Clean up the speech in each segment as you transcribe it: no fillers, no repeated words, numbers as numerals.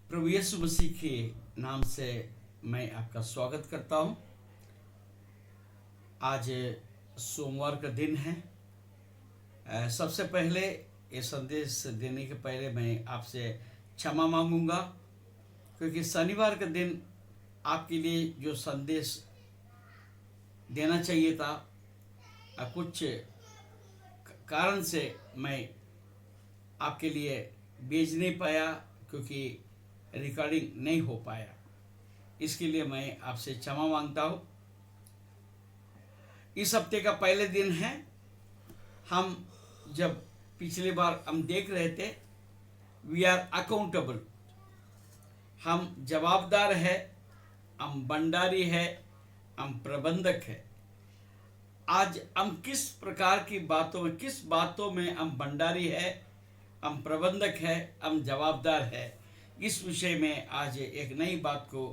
प्रभु यीशु मसीह के नाम से मैं आपका स्वागत करता हूं। आज सोमवार का दिन है। सबसे पहले ये संदेश देने के पहले मैं आपसे क्षमा मांगूंगा, क्योंकि शनिवार का दिन आपके लिए जो संदेश देना चाहिए था, कुछ कारण से मैं आपके लिए भेज नहीं पाया, क्योंकि रिकॉर्डिंग नहीं हो पाया। इसके लिए मैं आपसे क्षमा मांगता हूँ। इस हफ्ते का पहले दिन है। हम जब पिछली बार हम देख रहे थे, वी आर अकाउंटेबल, हम जवाबदार है, हम भंडारी है, हम प्रबंधक है। आज हम किस प्रकार की बातों में, किस बातों में हम भंडारी है, हम प्रबंधक है, हम जवाबदार है, इस विषय में आज एक नई बात को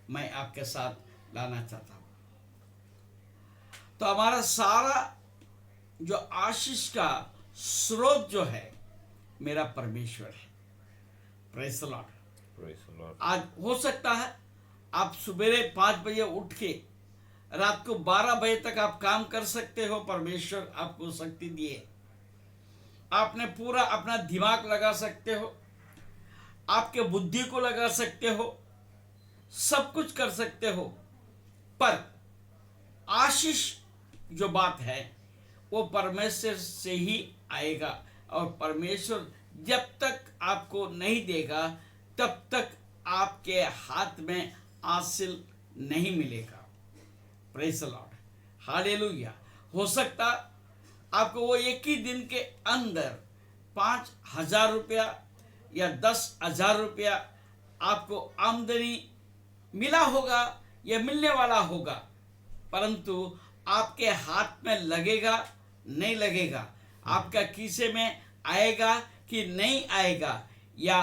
मैं आपके साथ लाना चाहता हूँ। तो हमारा सारा जो आशीष का स्रोत जो है, मेरा परमेश्वर है। Praise the Lord. आज हो सकता है आप सवेरे 5 बजे उठ के रात को 12 बजे तक आप काम कर सकते हो। परमेश्वर आपको शक्ति दिए, आपने पूरा अपना दिमाग लगा सकते हो, आपके बुद्धि को लगा सकते हो, सब कुछ कर सकते हो, पर आशीष जो बात है वो परमेश्वर से ही आएगा। और परमेश्वर जब तक आपको नहीं देगा तब तक आपके हाथ में हासिल नहीं मिलेगा। Praise the Lord, hallelujah. हो सकता आपको वो एक ही दिन के अंदर 5,000 रुपया या 10,000 रुपया आपको आमदनी मिला होगा या मिलने वाला होगा, परंतु आपके हाथ में लगेगा नहीं लगेगा, आपका खीसे में आएगा कि नहीं आएगा, या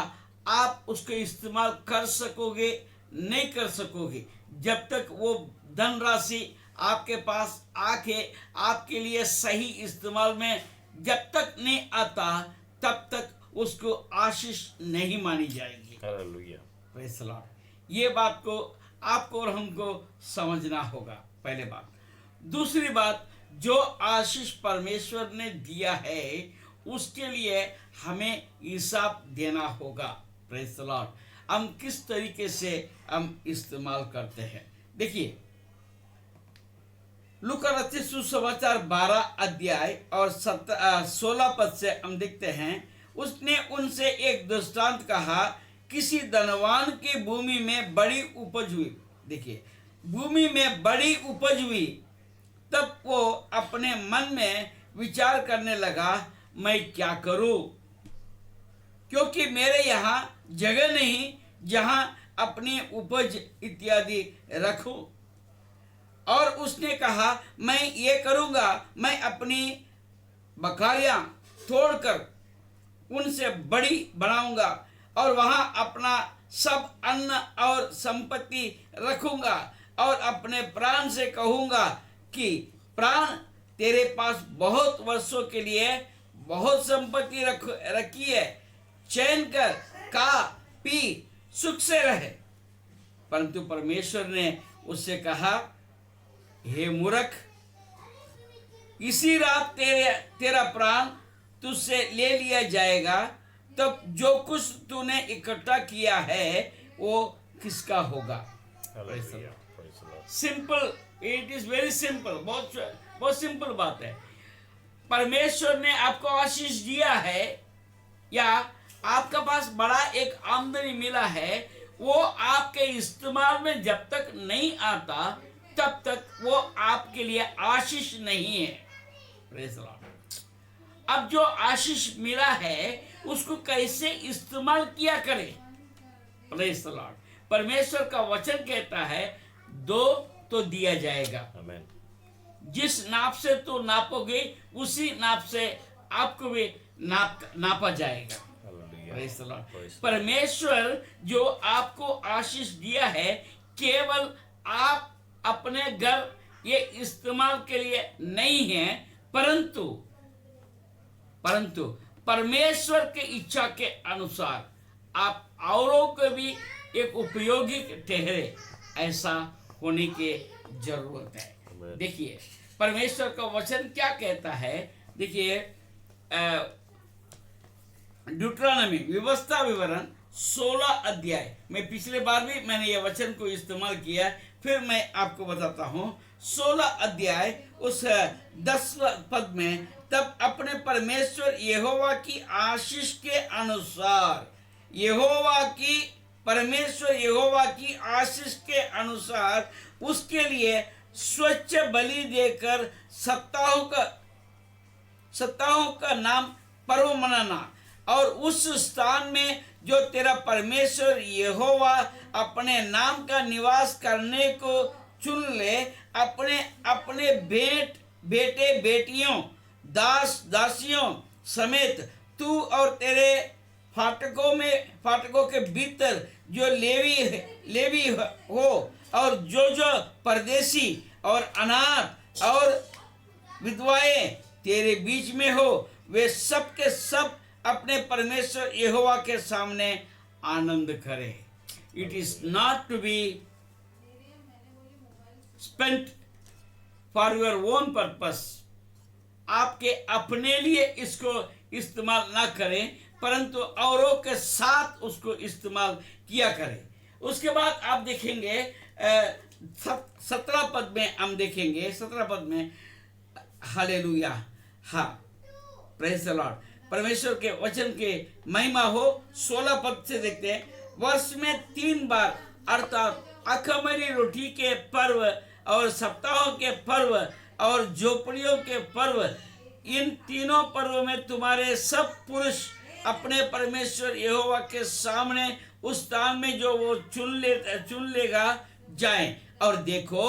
आप उसको इस्तेमाल कर सकोगे नहीं कर सकोगे, जब तक वो धनराशि आपके पास आके आपके लिए सही इस्तेमाल में जब तक नहीं आता, तब तक उसको आशीष नहीं मानी जाएगी। हालेलुया। Praise the Lord. ये बात को आपको और हमको समझना होगा, पहले बात। दूसरी बात, जो आशीष परमेश्वर ने दिया है उसके लिए हमें हिसाब देना होगा। Praise the Lord. हम किस तरीके से हम इस्तेमाल करते हैं। देखिए, लूका रचित सुसमाचार 12 अध्याय और 16 पद से हम देखते हैं, उसने उनसे एक दृष्टांत कहा। किसी धनवान की भूमि में बड़ी उपज हुई। देखिए, भूमि में बड़ी उपज हुई, तब वो अपने मन में विचार करने लगा, मैं क्या करूं, क्योंकि मेरे यहाँ जगह नहीं जहां अपनी उपज इत्यादि रखूं। और उसने कहा, मैं ये करूंगा, मैं अपनी बकरियां तोड़कर उनसे बड़ी बनाऊंगा और वहां अपना सब अन्न और संपत्ति रखूंगा, और अपने प्राण से कहूंगा कि प्राण, तेरे पास बहुत वर्षों के लिए बहुत संपत्ति रखी है, चैन कर, खा पी, सुख से रहे। परंतु परमेश्वर ने उससे कहा, हे मूर्ख, इसी रात तेरा प्राण तुझसे ले लिया जाएगा, तब जो कुछ तूने इकट्ठा किया है वो किसका होगा। Simple, it is very simple, बहुत सिंपल बात है। परमेश्वर ने आपको आशीष दिया है, या आपका पास बड़ा एक आमदनी मिला है, वो आपके इस्तेमाल में जब तक नहीं आता तब तक वो आपके लिए आशीष नहीं है। Praise the Lord. अब जो आशीष मिला है उसको कैसे इस्तेमाल किया करें। Praise the Lord. परमेश्वर का वचन कहता है, दो तो दिया जाएगा। आमीन। जिस नाप से तो नापोगे उसी नाप से आपको भी नापा जाएगा। Praise the Lord. परमेश्वर जो आपको आशीष दिया है, केवल आप अपने घर ये इस्तेमाल के लिए नहीं है, परंतु परमेश्वर के इच्छा के अनुसार आप औरों को भी एक उपयोगी ठहरे, ऐसा होने की जरूरत है। देखिए परमेश्वर का वचन क्या कहता है। देखिए ड्यूटरोनॉमी व्यवस्था विवरण 16 अध्याय में पिछले बार भी मैंने ये वचन को इस्तेमाल किया, फिर मैं आपको बताता हूँ। 16 अध्याय उस 10 पद में, तब अपने परमेश्वर यहोवा की आशीष के अनुसार, परमेश्वर यहोवा की आशीष के अनुसार उसके लिए स्वच्छ बलि देकर सप्ताहों का नाम पर्व मनाना, और उस स्थान में जो तेरा परमेश्वर यहोवा अपने नाम का निवास करने को चुन ले, अपने अपने बेटे बेटियों दास दासियों समेत तू और तेरे फाटकों के भीतर जो लेवी हो, और जो परदेशी और अनाथ और विधवाएं तेरे बीच में हो, वे सब के सब अपने परमेश्वर यहोवा के सामने आनंद करे। It is not to be spent for your own purpose. आपके अपने लिए इसको इस्तेमाल ना करें, परंतु औरों के साथ उसको इस्तेमाल किया करें। उसके बाद आप देखेंगे 17 पद में, हम देखेंगे 17 पद में, हालेलुया, हाँ, प्रेज द लॉर्ड, परमेश्वर के वचन के महिमा हो। 16 पद से देखते हैं, वर्ष में 3 बार अर्थात अखमीरी रोटी के पर्व और सप्ताहों के पर्व और झोपड़ियों के पर्व, इन तीनों पर्व में तुम्हारे सब पुरुष अपने परमेश्वर यहोवा के सामने उस स्थान में जो वो चुन लेगा जाएं, और देखो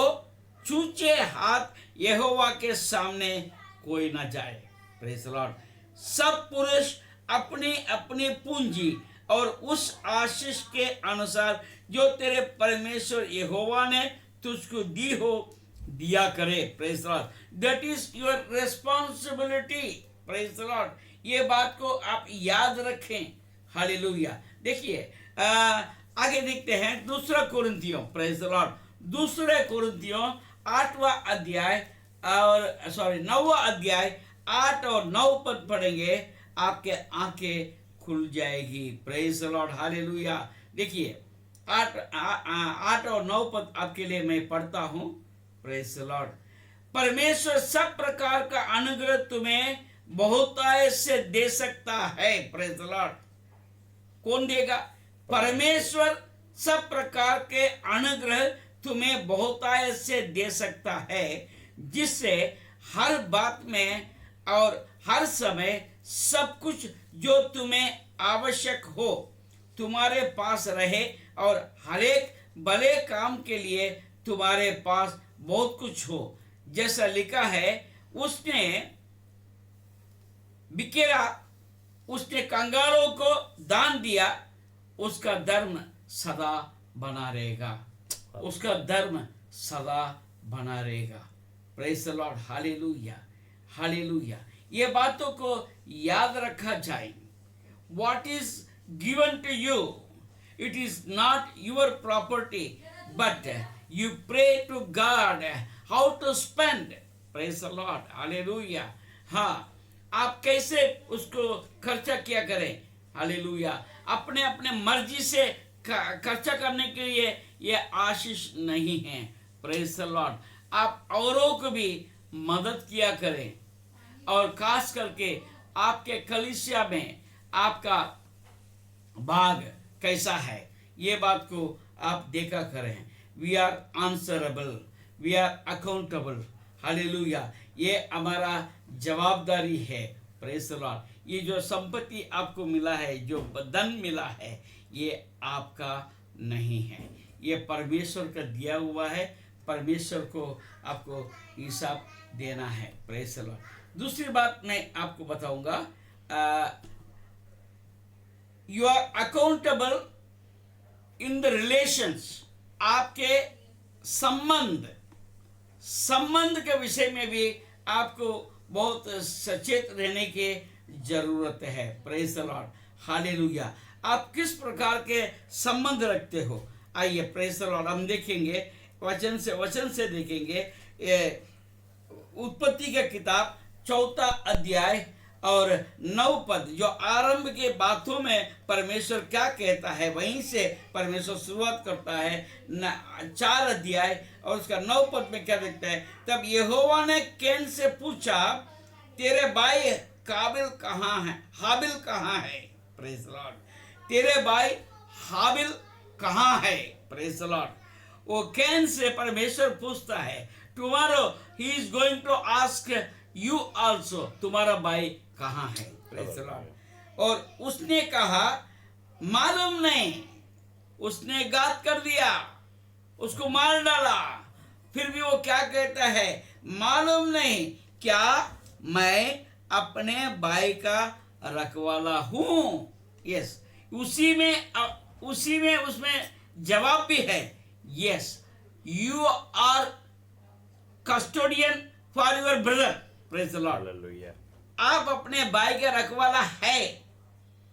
चूचे हाथ यहोवा के सामने कोई ना जाए। Praise the Lord. सब पुरुष अपनी अपनी पूंजी और उस आशीष के अनुसार जो तेरे परमेश्वर यहोवा ने तुझको दी हो दिया करे। Praise the Lord. That is your responsibility. Praise the Lord. ये बात को आप याद रखें। हालेलुया। देखिए आगे देखते हैं दूसरा कुरिन्थियों, प्रेज द लॉर्ड, दूसरे कुरिन्थियों 9वां अध्याय 8 और 9 पद पढ़ेंगे, आपके आंखें खुल जाएगी। Praise the Lord. हालेलुया। देखिए 8 और 9 पद आपके लिए मैं पढ़ता हूं। Praise the Lord. परमेश्वर सब प्रकार का अनुग्रह तुम्हें बहुतायत से दे सकता है। Praise the Lord. कौन देगा? परमेश्वर सब प्रकार के अनुग्रह तुम्हें बहुतायत से दे सकता है, जिससे हर बात में और हर समय सब कुछ जो तुम्हें आवश्यक हो तुम्हारे पास रहे, और हर एक भले काम के लिए तुम्हारे पास बहुत कुछ हो। जैसा लिखा है, उसने बिखेरा, उसने कंगालों को दान दिया, उसका धर्म सदा बना रहेगा। उसका धर्म सदा बना रहेगा। Praise the Lord. Hallelujah, hallelujah. ये बातों को याद रखा जाए। What is given to you, it is not your property, but you pray to God how to spend. Praise the Lord. Hallelujah. हाँ, आप कैसे उसको खर्चा किया करें। हालेलुया। अपने अपने मर्जी से खर्चा करने के लिए ये आशीष नहीं है। Praise the Lord. आप औरों को भी मदद किया करें, और खास करके आपके कलीसिया में आपका भाग कैसा है, ये बात को आप देखा करें। We are answerable, we are accountable. Hallelujah. ये हमारा जवाबदारी है। Praise the Lord. ये जो संपत्ति आपको मिला है, जो धन मिला है, ये आपका नहीं है, ये परमेश्वर का दिया हुआ है। परमेश्वर को आपको हिसाब देना है। Praise the Lord. दूसरी बात मैं आपको बताऊंगा, you are accountable in the relations. आपके संबंध के विषय में भी आपको बहुत सचेत रहने की जरूरत है। Praise the Lord. हालेलुया। आप किस प्रकार के संबंध रखते हो। आइए प्रेज़ द लॉर्ड, हम देखेंगे वचन से देखेंगे उत्पत्ति का किताब 4 अध्याय और 9 पद, जो आरंभ के बातों में परमेश्वर क्या कहता है वहीं से परमेश्वर शुरुआत करता है। 4 अध्याय और उसका 9 पद में क्या देखता है। तब यहोवा ने कैन से पूछा, तेरे भाई हाबिल कहाँ है। प्रेज़ द लॉर्ड, तेरे भाई हाबिल कहाँ है। प्रेज़ द लॉर्ड, वो कैन से परमेश्वर पूछता है। Tomorrow he is going to ask you also, तुम्हारा भाई कहाँ है। Praise the Lord. और उसने कहा मालूम नहीं। उसने घात कर दिया, उसको मार डाला, फिर भी वो क्या कहता है, मालूम नहीं क्या मैं अपने भाई का रखवाला हूँ। यस, उसमें जवाब भी है, yes you are custodian for your brother. Praise the Lord, आप अपने भाई का रखवाला है।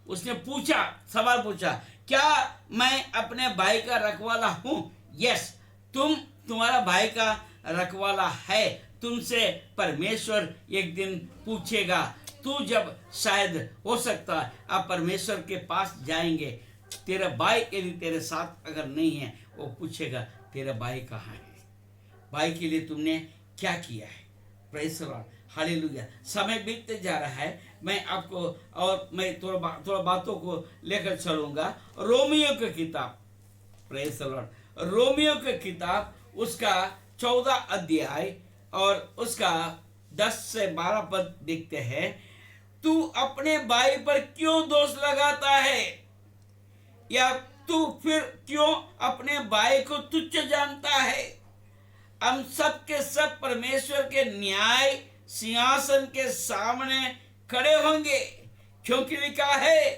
उसने पूछा, सवाल पूछा, क्या मैं अपने भाई का रखवाला हूं। यस, तुम्हारा भाई का रखवाला है। तुमसे परमेश्वर एक दिन पूछेगा। तू जब शायद हो सकता है आप परमेश्वर के पास जाएंगे, तेरा भाई यदि तेरे साथ अगर नहीं है, वो पूछेगा तेरा भाई कहाँ है, भाई के लिए तुमने क्या किया है। Praise the Lord, hallelujah. समय बीतते जा रहा है, मैं आपको और मैं थोड़ा बातों को लेकर चलूंगा। रोमियो की किताब, प्रेज़ द लॉर्ड, रोमियो की किताब उसका 14 अध्याय और उसका 10 से 12 पद देखते हैं। तू अपने भाई पर क्यों दोष लगाता है, या तू फिर क्यों अपने भाई को तुच्छ जानता है। हम सब के सब परमेश्वर के न्याय सिंहासन के सामने खड़े होंगे, क्योंकि लिखा है,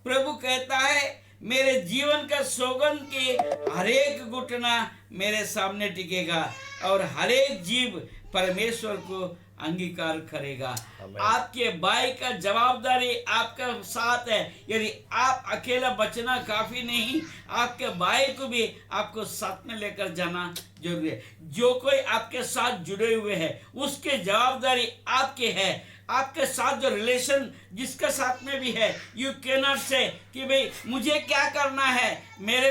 प्रभु कहता है, मेरे जीवन का सौगंध की हरेक घुटना मेरे सामने टिकेगा और हरेक जीव परमेश्वर को अंगीकार करेगा। आपके भाई का जवाबदारी आपका साथ है। यदि आप अकेला बचना काफी नहीं, आपके भाई को भी आपको साथ में लेकर जाना जरूरी है। जो कोई आपके साथ जुड़े हुए हैं, उसके जवाबदारी आपके है। आपके साथ जो रिलेशन जिसके साथ में भी है, यू कैन नॉट से कि भाई मुझे क्या करना है, मेरे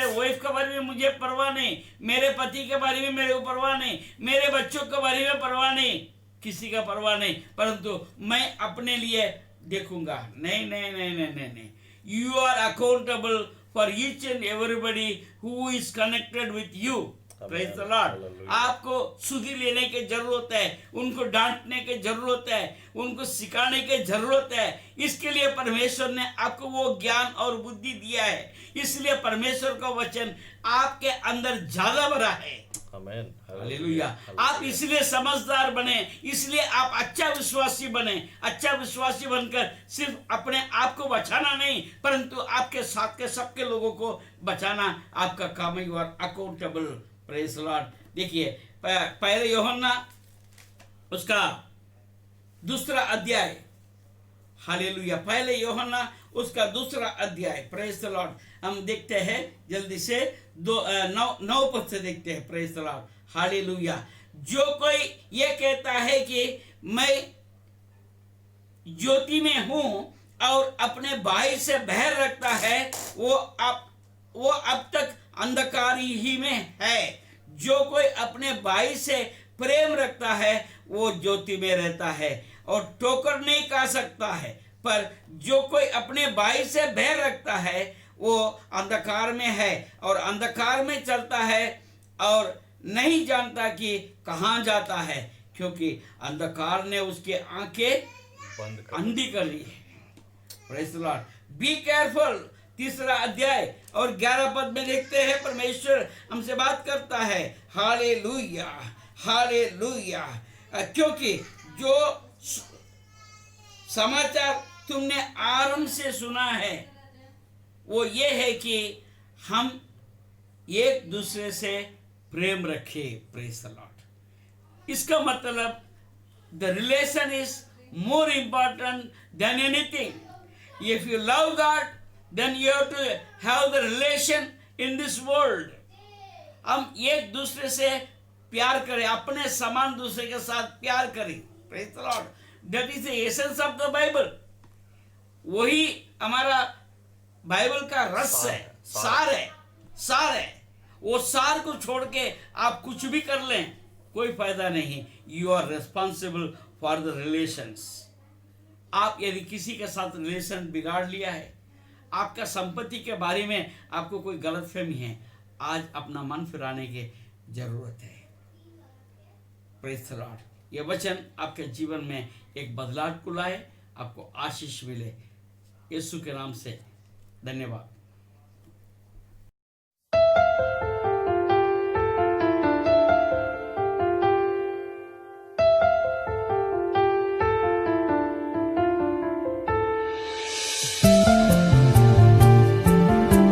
वाइफ के बारे में मुझे परवाह नहीं, मेरे पति के बारे में मेरे को परवाह नहीं, मेरे बच्चों के बारे में परवाह नहीं, किसी का परवाह नहीं, परंतु मैं अपने लिए देखूंगा। नहीं नहीं नहीं नहीं नहीं नहीं, you are accountable for each and everybody who is connected with you. Praise the Lord, आपको सुधी लेने की जरूरत है, उनको डांटने की जरूरत है, उनको सिखाने की जरूरत है। इसके लिए परमेश्वर ने आपको वो ज्ञान और बुद्धि दिया है। इसलिए परमेश्वर का वचन आपके अंदर ज्यादा भरा है। आमीन, हालेलुया। आप इसलिए समझदार बने, इसलिए आप अच्छा विश्वासी बने। अच्छा विश्वासी बनकर सिर्फ अपने आप को बचाना नहीं, परंतु आपके साथ के सबके लोगों को बचाना आपका काम है। You are accountable. Praise the Lord. देखिए, पहले यूहन्ना उसका 2 अध्याय, हालेलुया, पहले यूहन्ना उसका 2 अध्याय, प्रेज़ द लॉर्ड, हम देखते हैं जल्दी से 9 पद से देखते हैं। Praise the Lord, hallelujah. जो कोई ये कहता है कि मैं ज्योति में हूं और अपने भाई से बैर रखता है, वो अब तक अंधकार ही में है। जो कोई अपने भाई से प्रेम रखता है वो ज्योति में रहता है और ठोकर नहीं खा सकता है, पर जो कोई अपने भाई से बैर रखता है वो अंधकार में है और अंधकार में चलता है और नहीं जानता कि कहाँ जाता है, क्योंकि अंधकार ने उसके आंखें अंधी कर ली है। Praise the Lord. Be careful. 3 अध्याय और 11 पद में देखते हैं, परमेश्वर हमसे बात करता है। Hallelujah, hallelujah. क्योंकि जो समाचार तुमने आरंभ से सुना है वो ये है कि हम एक दूसरे से प्रेम रखें। Praise the Lord. इसका मतलब the relation is more important than anything. If you love God, then you have to have the relation in this world. हम एक दूसरे से प्यार करें, अपने समान दूसरे के साथ प्यार करें. Praise the Lord. That is the essence of the Bible. वही हमारा बाइबल का रस है, सार है. वो सार को छोड़ के आप कुछ भी कर लें, कोई फायदा नहीं. You are responsible for the relations. आप यदि किसी के साथ रिलेशन बिगाड़ लिया है, आपका संपत्ति के बारे में आपको कोई गलतफहमी है, आज अपना मन फिराने की जरूरत है. Praise the Lord. ये वचन आपके जीवन में एक बदलाव को लाए, आपको आशीष मिले. यीशु के नाम से धन्यवाद.